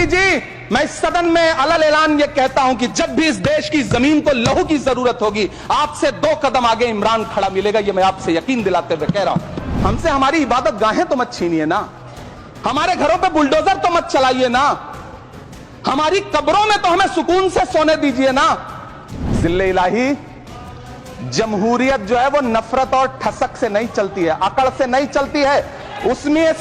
मंत्री जी, मैं इस सदन में अलग ऐलान ये कहता हूं कि जब भी इस देश की जमीन को लहू की जरूरत होगी, आपसे 2 कदम आगे इमरान खड़ा मिलेगा। ये मैं आपसे यकीन दिलाते हुए कह रहा हूं। हमसे हमारी इबादत गाहें तो मत छीनिए ना, हमारे घरों पे बुलडोजर तो मत चलाइए ना, हमारी कब्रों में तो हमें सुकून से सोने दीजिए ना। जिल्ले इलाही, जमहूरियत जो है वो नफरत और ठसक से नहीं चलती है, अकड़ से नहीं चलती है, उसमें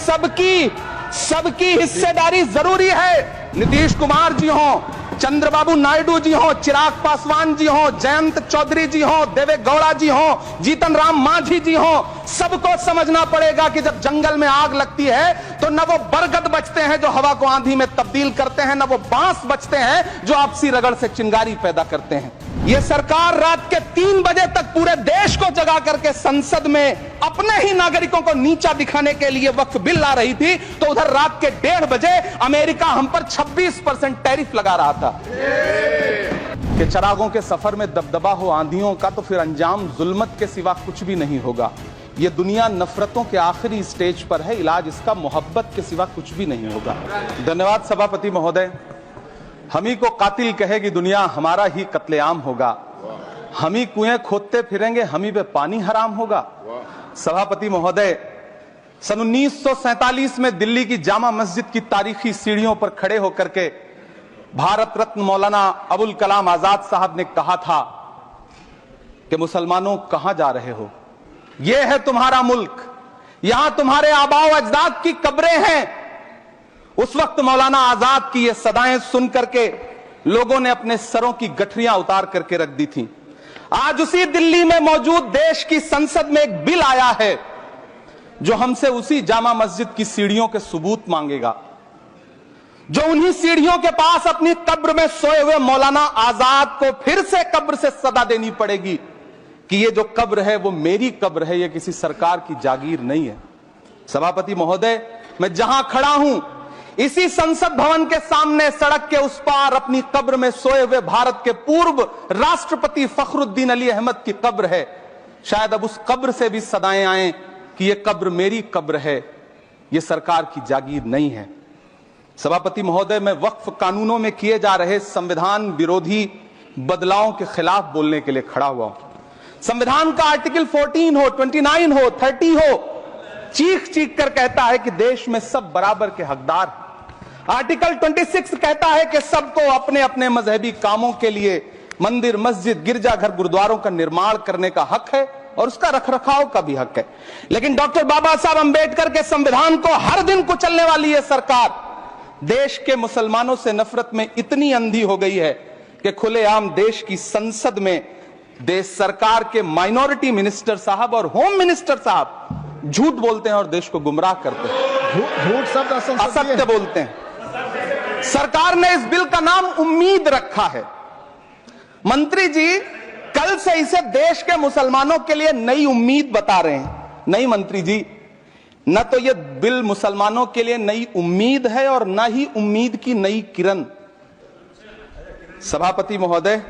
सबकी हिस्सेदारी जरूरी है। नीतीश कुमार जी हो, चंद्रबाबू नायडू जी हो, चिराग पासवान जी हो, जयंत चौधरी जी हो, देवे गौड़ा जी हो, जीतन राम मांझी जी हो, सबको समझना पड़ेगा कि जब जंगल में आग लगती है तो न वो बरगद बचते हैं जो हवा को आंधी में तब्दील करते हैं, न वो बांस बचते हैं जो आपसी रगड़ से चिंगारी पैदा करते हैं। ये सरकार रात के 3 बजे तक पूरे देश को जगा करके संसद में अपने ही नागरिकों को नीचा दिखाने के लिए वक्फ बिल ला रही थी, तो उधर रात के 1:30 बजे अमेरिका हम पर 26% टैरिफ लगा रहा था। कि चिरागों के सफर में दबदबा हो आंधियों का, तो फिर अंजाम जुल्मत के सिवा कुछ भी नहीं होगा। ये दुनिया नफरतों के आखिरी स्टेज पर है, इलाज इसका मोहब्बत के सिवा कुछ भी नहीं होगा। धन्यवाद सभापति महोदय। हम ही को कातिल कहेगी दुनिया, हमारा ही कत्लेआम होगा। हम ही कुएं खोदते फिरेंगे, हम ही पे पानी हराम होगा। सभापति महोदय, सन 1947 में दिल्ली की जामा मस्जिद की तारीखी सीढ़ियों पर खड़े होकर के भारत रत्न मौलाना अबुल कलाम आजाद साहब ने कहा था कि मुसलमानों कहां जा रहे हो, यह है तुम्हारा मुल्क, यहां तुम्हारे आबाओ अजदाद की कब्रें हैं। उस वक्त मौलाना आजाद की ये सदाएं सुन करके लोगों ने अपने सरों की गठरियां उतार करके रख दी थी। आज उसी दिल्ली में मौजूद देश की संसद में एक बिल आया है जो हमसे उसी जामा मस्जिद की सीढ़ियों के सबूत मांगेगा, जो उन्हीं सीढ़ियों के पास अपनी कब्र में सोए हुए मौलाना आजाद को फिर से कब्र से सदा देनी पड़ेगी कि ये जो कब्र है वो मेरी कब्र है, ये किसी सरकार की जागीर नहीं है। सभापति महोदय, मैं जहां खड़ा हूं इसी संसद भवन के सामने सड़क के उस पार अपनी कब्र में सोए हुए भारत के पूर्व राष्ट्रपति फखरुद्दीन अली अहमद की कब्र है। शायद अब उस कब्र से भी सदाएं आए कि यह कब्र मेरी कब्र है, यह सरकार की जागीर नहीं है। सभापति महोदय, मैं वक्फ कानूनों में किए जा रहे संविधान विरोधी बदलावों के खिलाफ बोलने के लिए खड़ा हुआ हूं। संविधान का आर्टिकल 14 हो, 29 हो, 30 हो, चीख चीख कर कहता है कि देश में सब बराबर के हकदार हैं। आर्टिकल 26 कहता है कि सबको अपने अपने मजहबी कामों के लिए मंदिर, मस्जिद, गिरजाघर, गुरुद्वारों का निर्माण करने का हक है और उसका रखरखाव का भी हक है। लेकिन डॉक्टर बाबा साहब अंबेडकर के संविधान को हर दिन कुचलने वाली यह सरकार देश के मुसलमानों से नफरत में इतनी अंधी हो गई है कि खुलेआम देश की संसद में देश सरकार के माइनॉरिटी मिनिस्टर साहब और होम मिनिस्टर साहब झूठ बोलते हैं और देश को गुमराह करते हैं। झूठ शब्द असत्य बोलते हैं। सरकार ने इस बिल का नाम उम्मीद रखा है। मंत्री जी कल से इसे देश के मुसलमानों के लिए नई उम्मीद बता रहे हैं। नहीं मंत्री जी, न तो यह बिल मुसलमानों के लिए नई उम्मीद है और न ही उम्मीद की नई किरण। सभापति महोदय,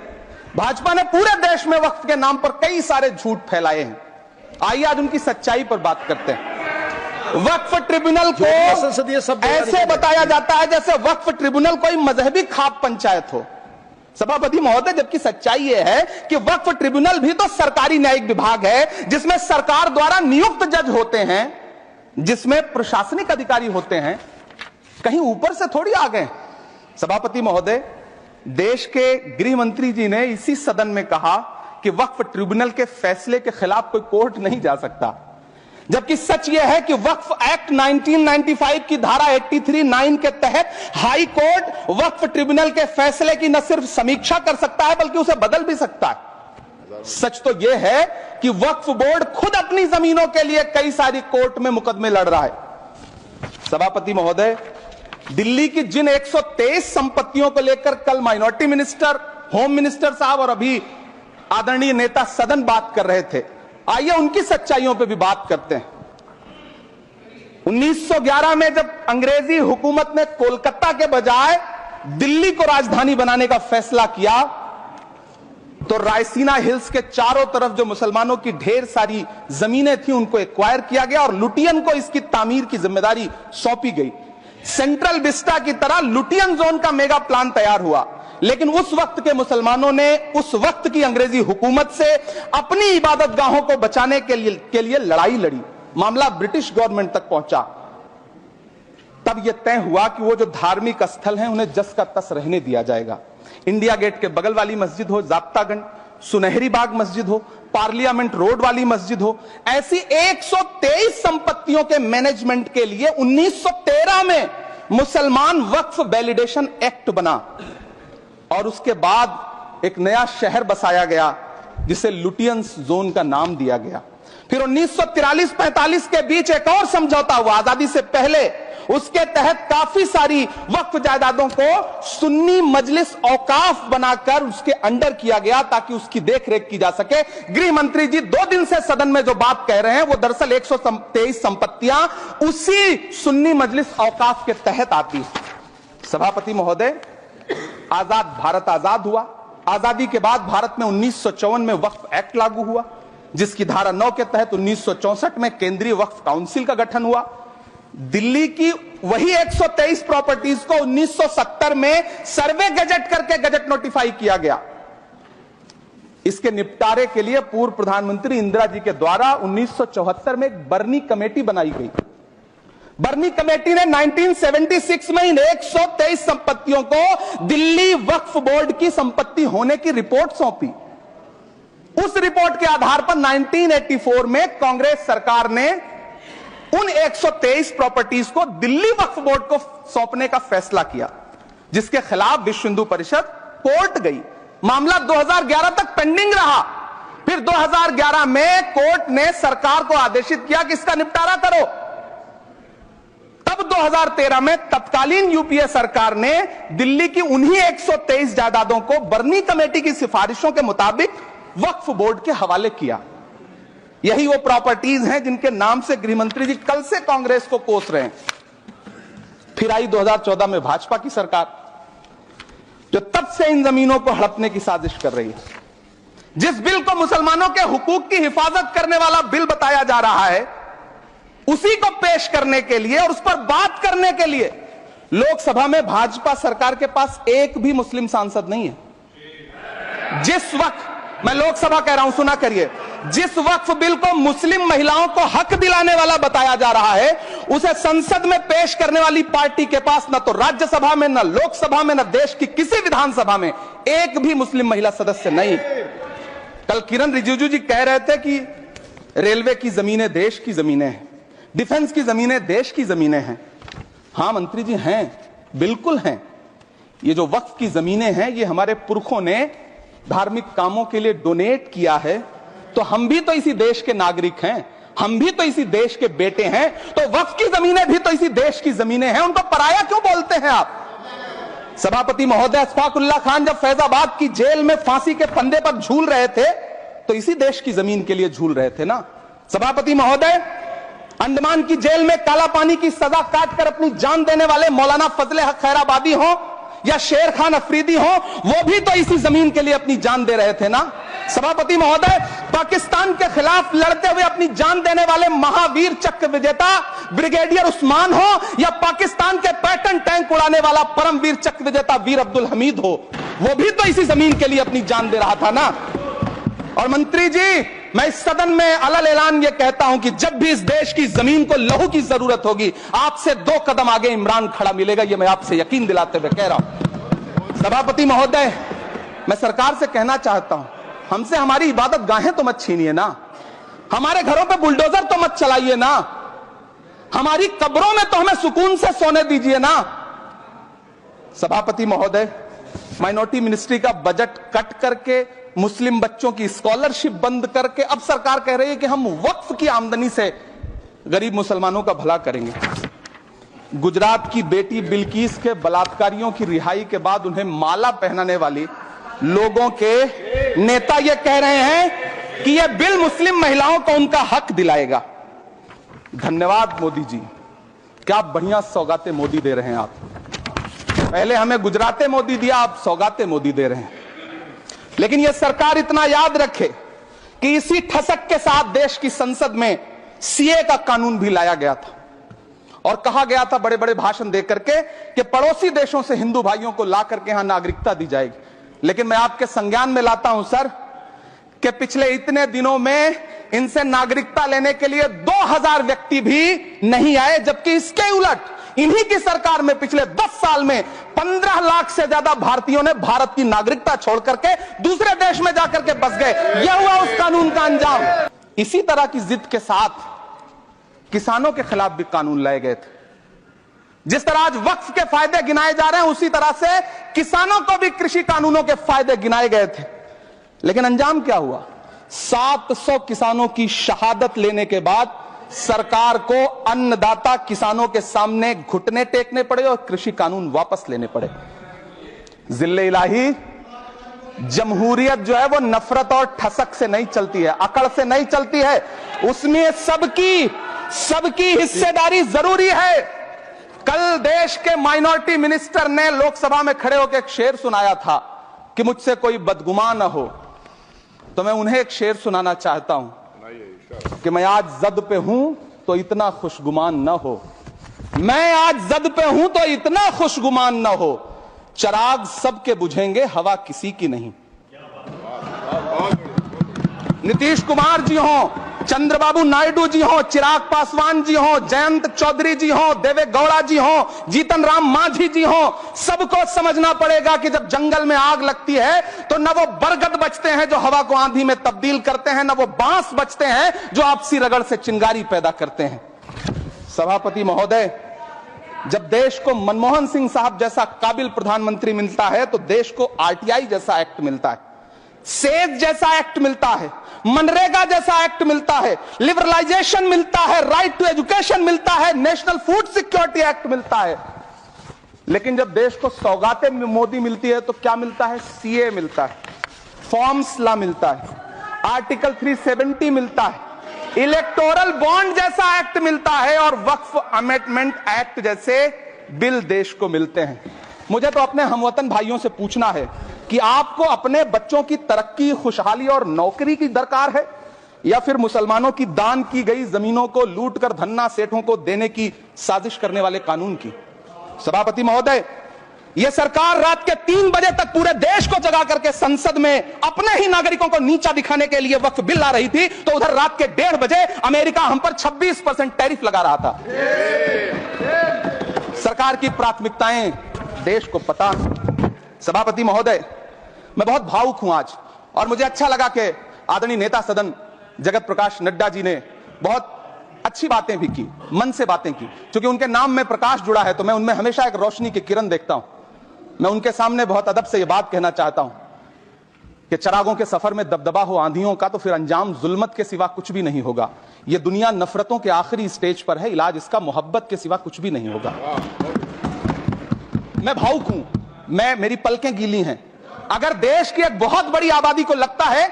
भाजपा ने पूरे देश में वक्फ के नाम पर कई सारे झूठ फैलाए हैं। आइए आज उनकी सच्चाई पर बात करते हैं। वक्फ ट्रिब्यूनल को ऐसे बताया जाता है जैसे वक्फ ट्रिब्यूनल कोई मजहबी खाप पंचायत हो। सभापति महोदय, जबकि सच्चाई यह है कि वक्फ ट्रिब्यूनल भी तो सरकारी न्यायिक विभाग है जिसमें सरकार द्वारा नियुक्त जज होते हैं, जिसमें प्रशासनिक अधिकारी होते हैं, कहीं ऊपर से थोड़ी आ गए। सभापति महोदय, देश के गृह मंत्री जी ने इसी सदन में कहा कि वक्फ ट्रिब्यूनल के फैसले के खिलाफ कोई कोर्ट नहीं जा सकता, जबकि सच यह है कि वक्फ एक्ट 1995 की धारा 83(9) के तहत हाई कोर्ट वक्फ ट्रिब्यूनल के फैसले की न सिर्फ समीक्षा कर सकता है बल्कि उसे बदल भी सकता है। सच तो यह है कि वक्फ बोर्ड खुद अपनी जमीनों के लिए कई सारी कोर्ट में मुकदमे लड़ रहा है। सभापति महोदय, दिल्ली की जिन 123 संपत्तियों को लेकर कल माइनॉरिटी मिनिस्टर, होम मिनिस्टर साहब और अभी आदरणीय नेता सदन बात कर रहे थे, आइए उनकी सच्चाइयों पे भी बात करते हैं। 1911 में जब अंग्रेजी हुकूमत ने कोलकाता के बजाय दिल्ली को राजधानी बनाने का फैसला किया तो रायसीना हिल्स के चारों तरफ जो मुसलमानों की ढेर सारी जमीनें थी उनको एक्वायर किया गया और लुटियन को इसकी तामीर की जिम्मेदारी सौंपी गई। सेंट्रल विस्टा की तरह लुटियन जोन का मेगा प्लान तैयार हुआ, लेकिन उस वक्त के मुसलमानों ने उस वक्त की अंग्रेजी हुकूमत से अपनी इबादत गाहों को बचाने के लिए लड़ाई लड़ी। मामला ब्रिटिश गवर्नमेंट तक पहुंचा। तब यह तय हुआ कि वो जो धार्मिक स्थल हैं उन्हें जस का तस रहने दिया जाएगा। इंडिया गेट के बगल वाली मस्जिद हो, जाब्तागंज, सुनहरी बाग मस्जिद हो, पार्लियामेंट रोड वाली मस्जिद हो, ऐसी 123 संपत्तियों के मैनेजमेंट के लिए 1913 में मुसलमान वक्फ वैलिडेशन एक्ट बना और उसके बाद एक नया शहर बसाया गया जिसे लुटियंस जोन का नाम दिया गया। फिर 1943-45 के बीच एक और समझौता हुआ आजादी से पहले, उसके तहत काफी सारी वक्फ जायदादों को सुन्नी मजलिस औकाफ बनाकर उसके अंडर किया गया ताकि उसकी देखरेख की जा सके। गृह मंत्री जी 2 दिन से सदन में जो बात कह रहे हैं वो दरअसल 123 संपत्तियां उसी सुन्नी मजलिस औकाफ के तहत आती। सभापति महोदय, आजाद भारत आजाद हुआ। आजादी के बाद भारत में 1954 में वक्फ एक्ट लागू हुआ, जिसकी धारा 9 के तहत 1964 में केंद्रीय वक्फ काउंसिल का गठन हुआ। दिल्ली की वही 123 प्रॉपर्टीज को 1970 में सर्वे गजट करके गजट नोटिफाई किया गया। इसके निपटारे के लिए पूर्व प्रधानमंत्री इंदिरा जी के द्वारा 1974 में एक बर्नी कमेटी बनाई गई। बर्नी कमेटी ने 1976 में इन 123 संपत्तियों को दिल्ली वक्फ बोर्ड की संपत्ति होने की रिपोर्ट सौंपी। उस रिपोर्ट के आधार पर 1984 में कांग्रेस सरकार ने उन 123 प्रॉपर्टीज को दिल्ली वक्फ बोर्ड को सौंपने का फैसला किया, जिसके खिलाफ विश्व हिंदू परिषद कोर्ट गई। मामला 2011 तक पेंडिंग रहा। फिर 2011 में कोर्ट ने सरकार को आदेशित किया कि इसका निपटारा करो। तब 2013 में तत्कालीन यूपीए सरकार ने दिल्ली की उन्हीं 123 जायदादों को बर्नी कमेटी की सिफारिशों के मुताबिक वक्फ बोर्ड के हवाले किया। यही वो प्रॉपर्टीज हैं जिनके नाम से गृहमंत्री जी कल से कांग्रेस को कोस रहे हैं। फिर आई 2014 में भाजपा की सरकार, जो तब से इन जमीनों को हड़पने की साजिश कर रही है। जिस बिल को मुसलमानों के हुकूक की हिफाजत करने वाला बिल बताया जा रहा है, उसी को पेश करने के लिए और उस पर बात करने के लिए लोकसभा में भाजपा सरकार के पास एक भी मुस्लिम सांसद नहीं है। जिस वक्त, मैं लोकसभा कह रहा हूं, सुना करिए, जिस वक्फ बिल को मुस्लिम महिलाओं को हक दिलाने वाला बताया जा रहा है, उसे संसद में पेश करने वाली पार्टी के पास न तो राज्यसभा में, न लोकसभा में, न देश की किसी विधानसभा में एक भी मुस्लिम महिला सदस्य नहीं। कल किरण रिजिजू जी कह रहे थे कि रेलवे की जमीनें देश की जमीनें हैं, डिफेंस की जमीनें देश की जमीनें हैं। हां मंत्री जी, हैं, बिल्कुल हैं। ये जो वक्फ की जमीनें हैं, ये हमारे पुरखों ने धार्मिक कामों के लिए डोनेट किया है, तो हम भी तो इसी देश के नागरिक हैं, हम भी तो इसी देश के बेटे हैं, तो वक्फ की जमीनें भी तो इसी देश की जमीनें हैं, उनको पराया क्यों बोलते हैं आप? सभापति महोदय, अशफाकुल्लाह खान जब फैजाबाद की जेल में फांसी के फंदे पर झूल रहे थे, तो इसी देश की जमीन के लिए झूल रहे थे ना। सभापति महोदय, अंडमान की जेल में काला पानी की सजा काटकर अपनी जान देने वाले मौलाना फजले हक खैराबादी हो या शेर खान अफरीदी हो, वो भी तो इसी जमीन के लिए अपनी जान दे रहे थे ना। सभापति महोदय, पाकिस्तान के खिलाफ लड़ते हुए अपनी जान देने वाले महावीर चक्र विजेता ब्रिगेडियर उस्मान हो या पाकिस्तान के पैटर्न टैंक उड़ाने वाला परमवीर चक्र विजेता वीर अब्दुल हमीद हो, वो भी तो इसी जमीन के लिए अपनी जान दे रहा था ना। और मंत्री जी, मैं इस सदन में अलल ऐलान ये कहता हूं कि जब भी इस देश की जमीन को लहू की जरूरत होगी, आपसे 2 कदम आगे इमरान खड़ा मिलेगा, ये मैं आपसे यकीन दिलाते हुए कह रहा हूं। सभापति महोदय, मैं सरकार से कहना चाहता हूं, हमसे हमारी इबादत गाहें तो मत छीनिए ना, हमारे घरों पे बुलडोजर तो मत चलाइए ना, हमारी कब्रों में तो हमें सुकून से सोने दीजिए ना। सभापति महोदय, माइनॉरिटी मिनिस्ट्री का बजट कट करके, मुस्लिम बच्चों की स्कॉलरशिप बंद करके अब सरकार कह रही है कि हम वक्फ की आमदनी से गरीब मुसलमानों का भला करेंगे। गुजरात की बेटी बिल्किस के बलात्कारियों की रिहाई के बाद उन्हें माला पहनाने वाली लोगों के नेता ये कह रहे हैं कि यह बिल मुस्लिम महिलाओं को उनका हक दिलाएगा। धन्यवाद मोदी जी, क्या बढ़िया सौगातें मोदी दे रहे हैं आप। पहले हमें गुजराते मोदी दिया, आप सौगाते मोदी दे रहे हैं। लेकिन यह सरकार इतना याद रखे कि इसी ठसक के साथ देश की संसद में सीए का कानून भी लाया गया था और कहा गया था बड़े बड़े भाषण दे करके कि पड़ोसी देशों से हिंदू भाइयों को ला करके यहां नागरिकता दी जाएगी। लेकिन मैं आपके संज्ञान में लाता हूं सर कि पिछले इतने दिनों में इनसे नागरिकता लेने के लिए 2000 व्यक्ति भी नहीं आए, जबकि इसके उलट इन्हीं की सरकार में पिछले 10 साल में 15 लाख से ज्यादा भारतीयों ने भारत की नागरिकता छोड़ करके दूसरे देश में जाकर के बस गए। यह हुआ उस कानून का अंजाम। इसी तरह की जिद के साथ किसानों के खिलाफ भी कानून लाए गए थे। जिस तरह आज वक्फ के फायदे गिनाए जा रहे हैं, उसी तरह से किसानों को भी कृषि कानूनों के फायदे गिनाए गए थे। लेकिन अंजाम क्या हुआ? 700 किसानों की शहादत लेने के बाद सरकार को अन्नदाता किसानों के सामने घुटने टेकने पड़े और कृषि कानून वापस लेने पड़े। जिल्ले इलाही, जमहूरियत जो है वो नफरत और ठसक से नहीं चलती है, अकड़ से नहीं चलती है, उसमें सबकी हिस्सेदारी जरूरी है। कल देश के माइनॉरिटी मिनिस्टर ने लोकसभा में खड़े होकर एक शेर सुनाया था कि मुझसे कोई बदगुमान न हो, तो मैं उन्हें एक शेर सुनाना चाहता हूं कि मैं आज जद पे हूं तो इतना खुशगुमान न हो, मैं आज जद पे हूं तो इतना खुशगुमान न हो, चिराग सबके बुझेंगे हवा किसी की नहीं। नीतीश कुमार जी हो, चंद्रबाबू नायडू जी हो, चिराग पासवान जी हो, जयंत चौधरी जी हो, देवे गौड़ा जी हो, जीतन राम मांझी जी हो, सबको समझना पड़ेगा कि जब जंगल में आग लगती है तो न वो बरगद बचते हैं जो हवा को आंधी में तब्दील करते हैं, न वो बांस बचते हैं जो आपसी रगड़ से चिंगारी पैदा करते हैं। सभापति महोदय, जब देश को मनमोहन सिंह साहब जैसा काबिल प्रधानमंत्री मिलता है तो देश को आरटीआई जैसा एक्ट मिलता है, सेज जैसा एक्ट मिलता है, मनरेगा जैसा एक्ट मिलता है, लिबरलाइजेशन मिलता है, राइट टू एजुकेशन मिलता है, नेशनल फूड सिक्योरिटी एक्ट मिलता है। लेकिन जब देश को सौगातें मोदी मिलती है तो क्या मिलता है? सीए मिलता है, फॉर्म्स लॉ मिलता है, आर्टिकल 370 मिलता है, इलेक्टोरल बॉन्ड जैसा एक्ट मिलता है और वक्फ अमेंडमेंट एक्ट जैसे बिल देश को मिलते हैं। मुझे तो अपने हमवतन भाइयों से पूछना है कि आपको अपने बच्चों की तरक्की, खुशहाली और नौकरी की दरकार है या फिर मुसलमानों की दान की गई जमीनों को लूटकर धन्ना सेठों को देने की साजिश करने वाले कानून की? सभापति महोदय, यह सरकार रात के 3 बजे तक पूरे देश को जगा करके संसद में अपने ही नागरिकों को नीचा दिखाने के लिए वक्फ बिल ला रही थी, तो उधर रात के 1:30 बजे अमेरिका हम पर 26% टैरिफ लगा रहा था। सरकार की प्राथमिकताएं देश को पता। सभापति महोदय, मैं बहुत भावुक हूं आज, और मुझे अच्छा लगा कि आदरणीय नेता सदन जगत प्रकाश नड्डा जी ने बहुत अच्छी बातें भी की, मन से बातें की। क्योंकि उनके नाम में प्रकाश जुड़ा है तो मैं उनमें हमेशा एक रोशनी की किरण देखता हूं। मैं उनके सामने बहुत अदब से यह बात कहना चाहता हूं कि चिरागों के सफर में दबदबा हो आंधियों का तो फिर अंजाम जुल्मत के सिवा कुछ भी नहीं होगा। यह दुनिया नफरतों के आखिरी स्टेज पर है, इलाज इसका मोहब्बत के सिवा कुछ भी नहीं होगा। मैं भावुक हूं, मेरी पलकें गीली हैं। अगर देश की एक बहुत बड़ी आबादी को लगता है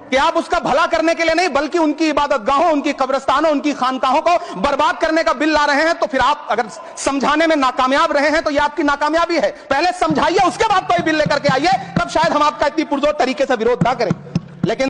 कि आप उसका भला करने के लिए नहीं बल्कि उनकी इबादतगाहों, उनकी कब्रिस्तानों, उनकी खानकाहों को बर्बाद करने का बिल ला रहे हैं, तो फिर आप अगर समझाने में नाकामयाब रहे हैं तो यह आपकी नाकामयाबी है। पहले समझाइए, उसके बाद कोई बिल लेकर के आइए, तब शायद हम आपका इतनी पुरजोर तरीके से विरोध ना करें। लेकिन